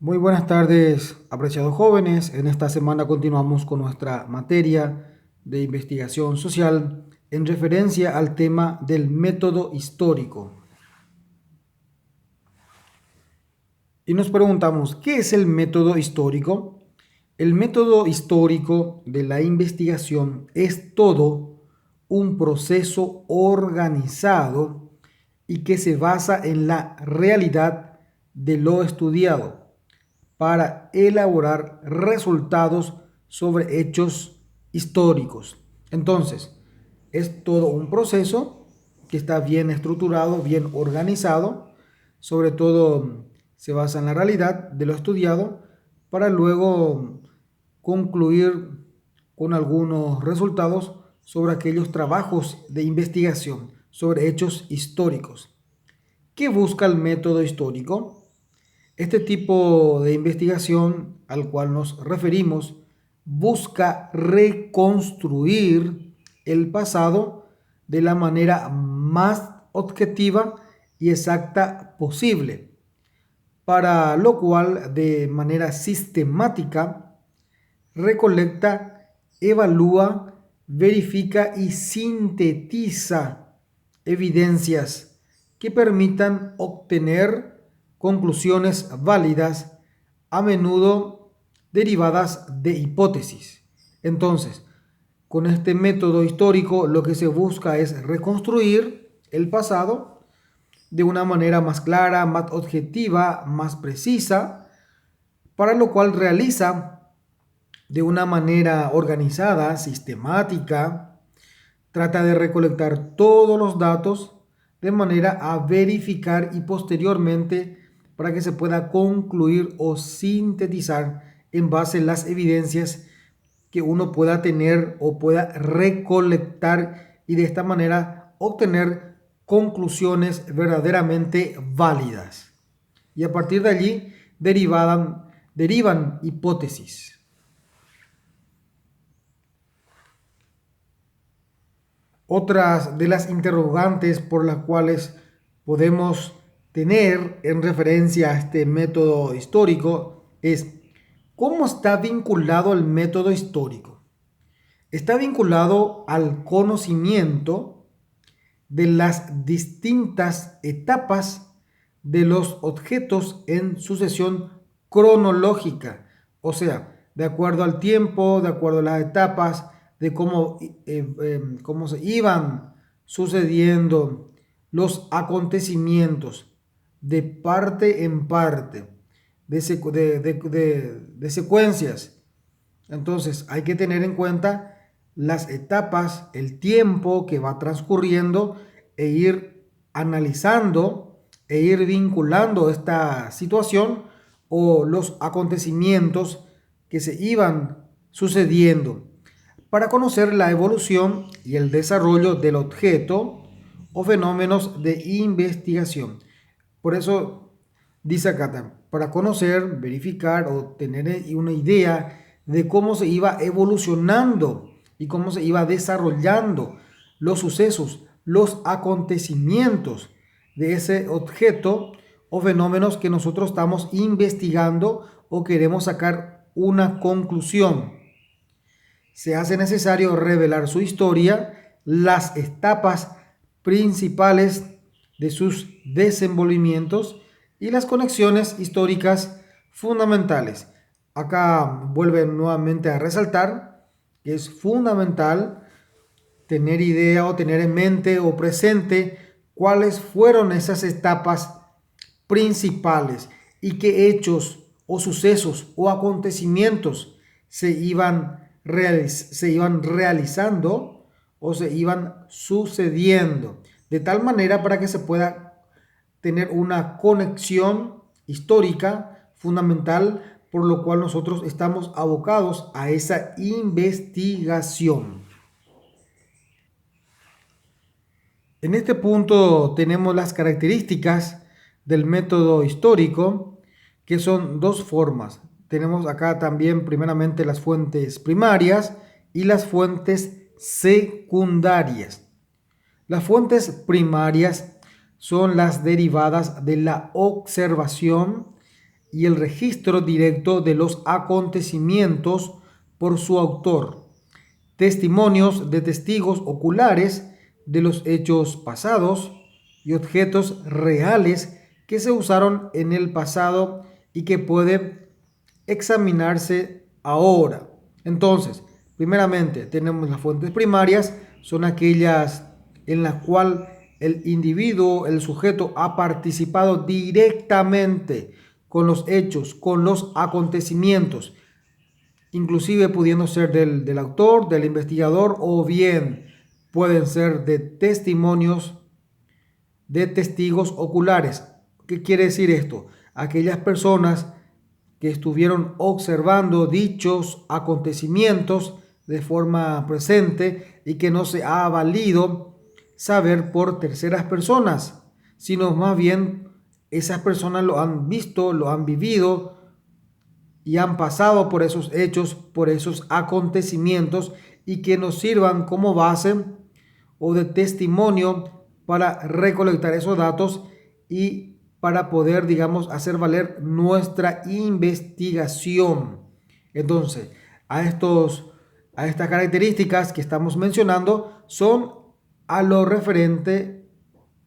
Muy buenas tardes, apreciados jóvenes. En esta semana continuamos con nuestra materia de investigación social en referencia al tema del método histórico. Y nos preguntamos, ¿qué es el método histórico? El método histórico de la investigación es todo un proceso organizado y que se basa en la realidad de lo estudiado para elaborar resultados sobre hechos históricos. Entonces, es todo un proceso que está bien estructurado, bien organizado, sobre todo se basa en la realidad de lo estudiado para luego concluir con algunos resultados sobre aquellos trabajos de investigación sobre hechos históricos. ¿Qué busca el método histórico? Este tipo de investigación al cual nos referimos busca reconstruir el pasado de la manera más objetiva y exacta posible, para lo cual de manera sistemática recolecta, evalúa, verifica y sintetiza evidencias que permitan obtener conclusiones válidas, a menudo derivadas de hipótesis. Entonces, con este método histórico lo que se busca es reconstruir el pasado de una manera más clara, más objetiva, más precisa, para lo cual realiza de una manera organizada, sistemática, trata de recolectar todos los datos de manera a verificar y posteriormente para que se pueda concluir o sintetizar en base a las evidencias que uno pueda tener o pueda recolectar y de esta manera obtener conclusiones verdaderamente válidas. Y a partir de allí derivan hipótesis. Otras de las interrogantes por las cuales podemos tener en referencia a este método histórico es ¿cómo está vinculado el método histórico? Está vinculado al conocimiento de las distintas etapas de los objetos en sucesión cronológica, o sea, de acuerdo al tiempo, de acuerdo a las etapas, de cómo se iban sucediendo los acontecimientos de parte en parte, de secuencias. Entonces hay que tener en cuenta las etapas, el tiempo que va transcurriendo e ir analizando e ir vinculando esta situación o los acontecimientos que se iban sucediendo para conocer la evolución y el desarrollo del objeto o fenómenos de investigación. Por eso dice acá, para conocer, verificar o tener una idea de cómo se iba evolucionando y cómo se iba desarrollando los sucesos, los acontecimientos de ese objeto o fenómenos que nosotros estamos investigando o queremos sacar una conclusión. Se hace necesario revelar su historia, las etapas principales de sus desenvolvimientos y las conexiones históricas fundamentales. Acá vuelve nuevamente a resaltar que es fundamental tener idea o tener en mente o presente cuáles fueron esas etapas principales y qué hechos o sucesos o acontecimientos se iban realizando o se iban sucediendo, de tal manera para que se pueda tener una conexión histórica fundamental, por lo cual nosotros estamos abocados a esa investigación. En este punto tenemos las características del método histórico, que son dos formas. Tenemos acá también primeramente las fuentes primarias y las fuentes secundarias. Las fuentes primarias son las derivadas de la observación y el registro directo de los acontecimientos por su autor, testimonios de testigos oculares de los hechos pasados y objetos reales que se usaron en el pasado y que pueden examinarse ahora. Entonces, primeramente, tenemos las fuentes primarias, son aquellas en las cuales el individuo, el sujeto, ha participado directamente con los hechos, con los acontecimientos, inclusive pudiendo ser del autor, del investigador, o bien pueden ser de testimonios de testigos oculares. ¿Qué quiere decir esto? Aquellas personas que estuvieron observando dichos acontecimientos de forma presente y que no se ha valido saber por terceras personas, sino más bien esas personas lo han visto, lo han vivido y han pasado por esos hechos, por esos acontecimientos, y que nos sirvan como base o de testimonio para recolectar esos datos y para poder, digamos, hacer valer nuestra investigación. Entonces, a estas características que estamos mencionando son a lo referente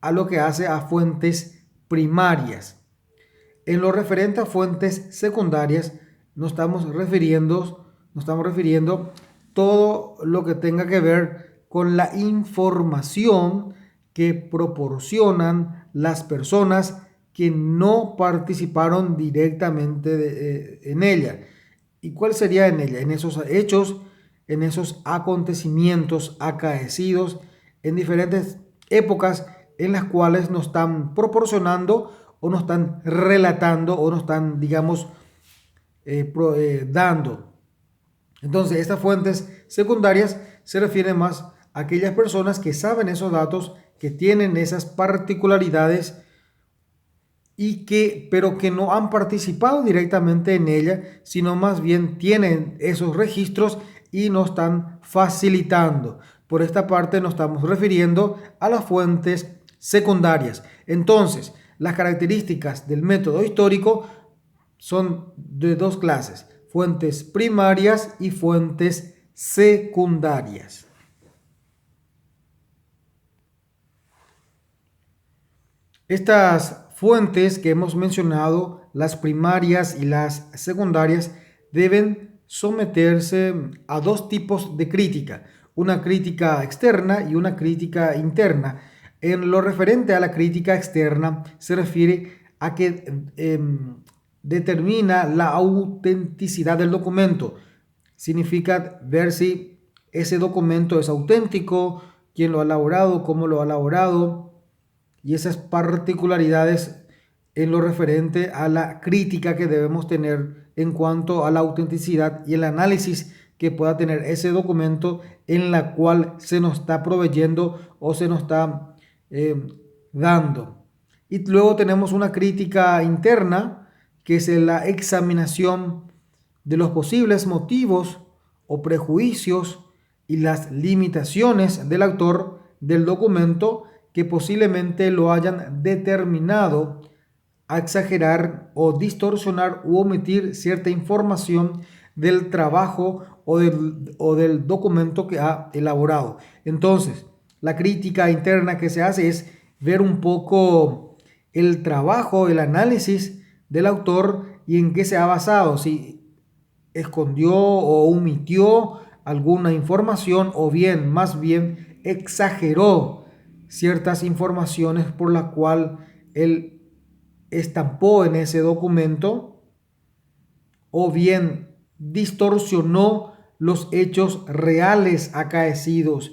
a lo que hace a fuentes primarias. En lo referente a fuentes secundarias, nos estamos refiriendo todo lo que tenga que ver con la información que proporcionan las personas que no participaron directamente en ella. ¿Y cuál sería en ella? En esos hechos, en esos acontecimientos acaecidos en diferentes épocas en las cuales nos están proporcionando o nos están relatando o nos están, digamos, dando. Entonces, estas fuentes secundarias se refieren más a aquellas personas que saben esos datos, que tienen esas particularidades pero que no han participado directamente en ella, sino más bien tienen esos registros y nos están facilitando. Por esta parte nos estamos refiriendo a las fuentes secundarias. Entonces, las características del método histórico son de dos clases: fuentes primarias y fuentes secundarias. Estas fuentes que hemos mencionado, las primarias y las secundarias, deben someterse a dos tipos de crítica: una crítica externa y una crítica interna. En lo referente a la crítica externa, se refiere a que determina la autenticidad del documento. Significa ver si ese documento es auténtico, quién lo ha elaborado, cómo lo ha elaborado, y esas particularidades en lo referente a la crítica que debemos tener en cuanto a la autenticidad y el análisis que pueda tener ese documento en la cual se nos está proveyendo o se nos está dando. Y luego tenemos una crítica interna, que es la examinación de los posibles motivos o prejuicios y las limitaciones del autor del documento que posiblemente lo hayan determinado a exagerar o distorsionar u omitir cierta información del trabajo o del documento que ha elaborado. Entonces, la crítica interna que se hace es ver un poco el trabajo, el análisis del autor y en qué se ha basado, si escondió o omitió alguna información o bien, más bien, exageró ciertas informaciones por la cual él estampó en ese documento, o bien distorsionó los hechos reales acaecidos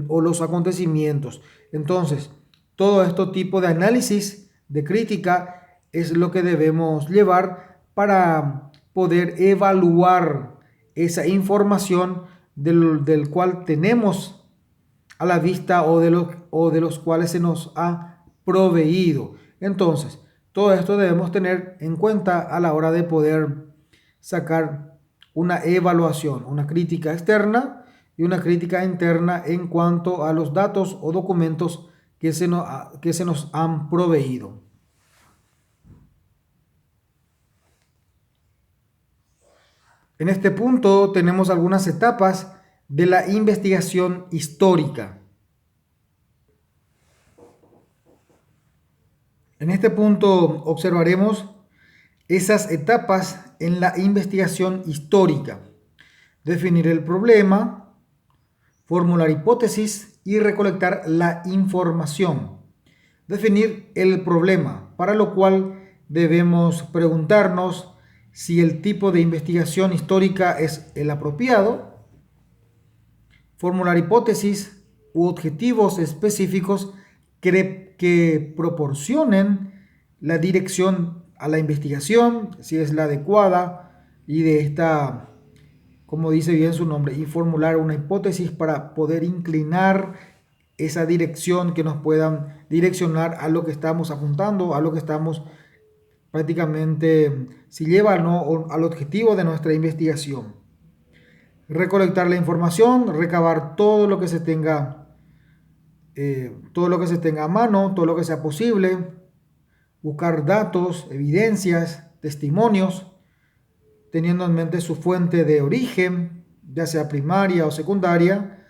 o los acontecimientos. Entonces, todo este tipo de análisis, de crítica, es lo que debemos llevar para poder evaluar esa información del cual tenemos a la vista o de los cuales se nos ha proveído. Entonces, todo esto debemos tener en cuenta a la hora de poder sacar una evaluación, una crítica externa y una crítica interna en cuanto a los datos o documentos que se nos han proveído. En este punto tenemos algunas etapas de la investigación histórica. En este punto observaremos esas etapas en la investigación histórica. Definir el problema, formular hipótesis y recolectar la información. Definir el problema, para lo cual debemos preguntarnos si el tipo de investigación histórica es el apropiado. Formular hipótesis u objetivos específicos que proporcionen la dirección a la investigación, si es la adecuada, y de esta, como dice bien su nombre, y formular una hipótesis para poder inclinar esa dirección que nos puedan direccionar a lo que estamos apuntando, a lo que estamos prácticamente, si lleva o no al objetivo de nuestra investigación. Recolectar la información, recabar todo lo que se tenga, a mano, todo lo que sea posible, buscar datos, evidencias, testimonios, teniendo en mente su fuente de origen, ya sea primaria o secundaria,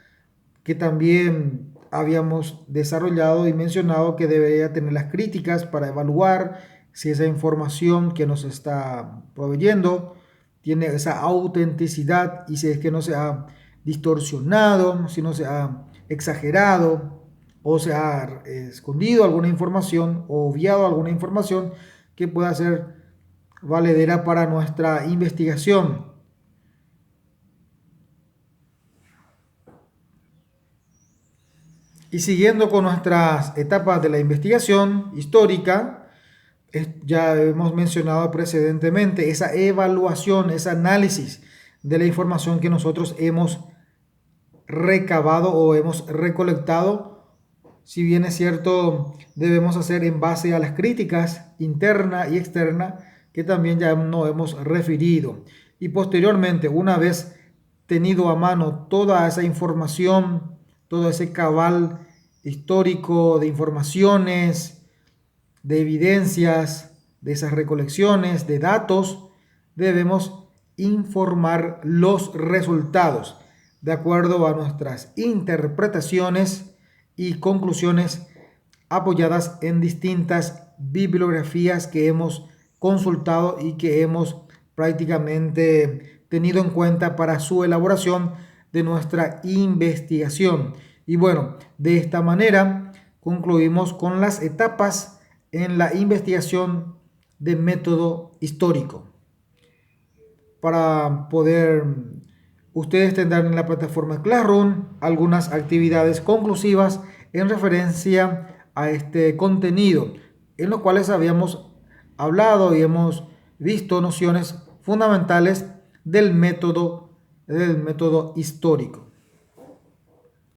que también habíamos desarrollado y mencionado que debería tener las críticas para evaluar si esa información que nos está proveyendo tiene esa autenticidad y si es que no se ha distorsionado, si no se ha exagerado o se ha escondido alguna información o obviado alguna información que pueda ser valedera para nuestra investigación. Y siguiendo con nuestras etapas de la investigación histórica, ya hemos mencionado precedentemente esa evaluación, ese análisis de la información que nosotros hemos recabado o hemos recolectado. Si bien es cierto, debemos hacer en base a las críticas interna y externa que también ya nos hemos referido. Y posteriormente, una vez tenido a mano toda esa información, todo ese cabal histórico de informaciones, de evidencias, de esas recolecciones, de datos, debemos informar los resultados de acuerdo a nuestras interpretaciones y conclusiones apoyadas en distintas bibliografías que hemos consultado y que hemos prácticamente tenido en cuenta para su elaboración de nuestra investigación. Y bueno, de esta manera concluimos con las etapas en la investigación de método histórico. Para poder, ustedes tendrán en la plataforma Classroom algunas actividades conclusivas en referencia a este contenido, en los cuales habíamos hablado y hemos visto nociones fundamentales del método histórico.